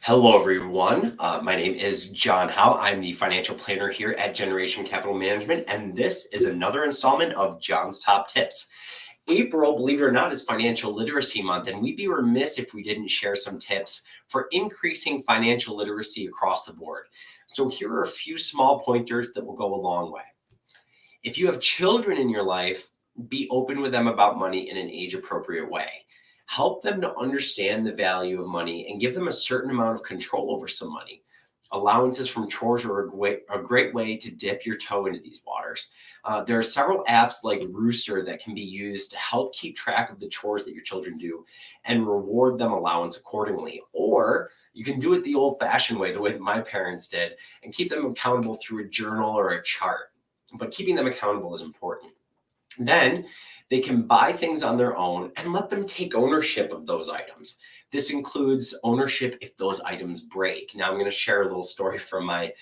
Hello, everyone. My name is John Howe. I'm the financial planner here at Generation Capital Management, and this is another installment of John's Top Tips. April, believe it or not, is Financial Literacy Month, and we'd be remiss if we didn't share some tips for increasing financial literacy across the board. So, here are a few small pointers that will go a long way. If you have children in your life, be open with them about money in an age appropriate way. Help them to understand the value of money and give them a certain amount of control over some money. Allowances from chores are a great way to dip your toe into these waters. There are several apps like Rooster that can be used to help keep track of the chores that your children do and reward them allowance accordingly. Or you can do it the old fashioned way, the way that my parents did, and keep them accountable through a journal or a chart. But keeping them accountable is important. Then they can buy things on their own and let them take ownership of those items. This includes ownership if those items break. Now I'm going to share a little story from my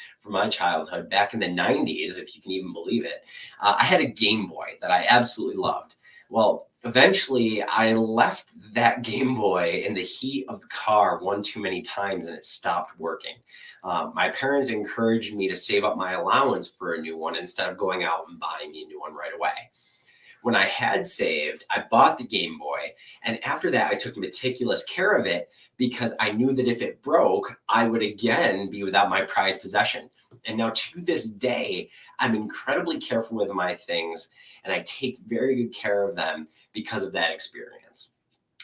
childhood back in the 90s, if you can even believe it. I had a Game Boy that I absolutely loved. Well, eventually I left that Game Boy in the heat of the car one too many times and it stopped working. My parents encouraged me to save up my allowance for a new one instead of going out and buying me a new one right away. When I had saved, I bought the Game Boy. And after that, I took meticulous care of it because I knew that if it broke, I would again be without my prized possession. And now to this day, I'm incredibly careful with my things and I take very good care of them because of that experience.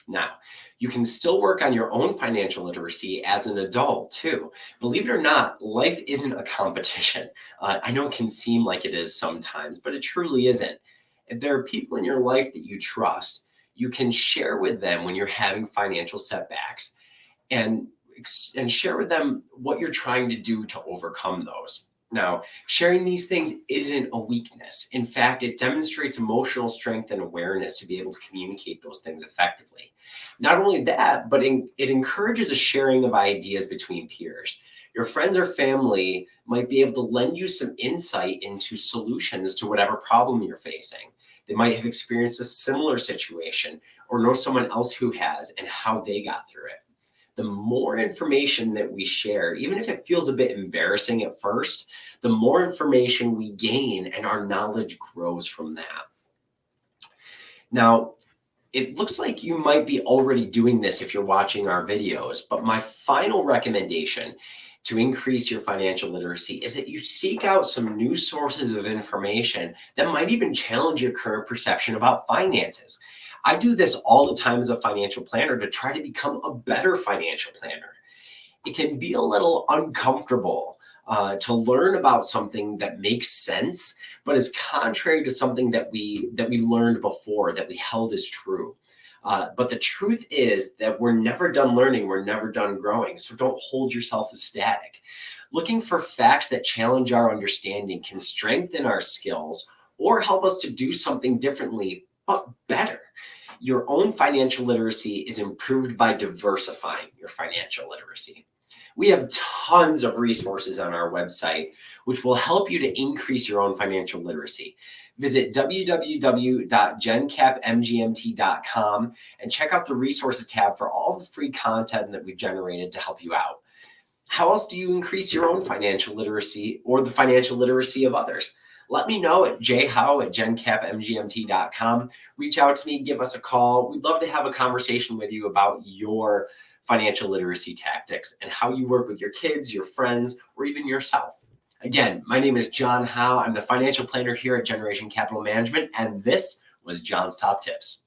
Now, you can still work on your own financial literacy as an adult too. Believe it or not, life isn't a competition. I know it can seem like it is sometimes, but it truly isn't. If there are people in your life that you trust, you can share with them when you're having financial setbacks and and share with them what you're trying to do to overcome those. Now, sharing these things isn't a weakness. In fact, it demonstrates emotional strength and awareness to be able to communicate those things effectively. Not only that, but it encourages a sharing of ideas between peers. Your friends or family might be able to lend you some insight into solutions to whatever problem you're facing. They might have experienced a similar situation or know someone else who has and how they got through it. The more information that we share, even if it feels a bit embarrassing at first, the more information we gain and our knowledge grows from that. Now, it looks like you might be already doing this if you're watching our videos, but my final recommendation to increase your financial literacy is that you seek out some new sources of information that might even challenge your current perception about finances. I do this all the time as a financial planner to try to become a better financial planner. It can be a little uncomfortable to learn about something that makes sense, but is contrary to something that we learned before, that we held as true. But the truth is that we're never done learning, we're never done growing. So don't hold yourself as static. Looking for facts that challenge our understanding can strengthen our skills or help us to do something differently, but better. Your own financial literacy is improved by diversifying your financial literacy. We have tons of resources on our website, which will help you to increase your own financial literacy. Visit www.gencapmgmt.com and check out the resources tab for all the free content that we've generated to help you out. How else do you increase your own financial literacy or the financial literacy of others? Let me know at jhowe@gencapmgmt.com. Reach out to me, give us a call. We'd love to have a conversation with you about your financial literacy tactics and how you work with your kids, your friends, or even yourself. Again, my name is John Howe. I'm the financial planner here at Generation Capital Management, and this was John's Top Tips.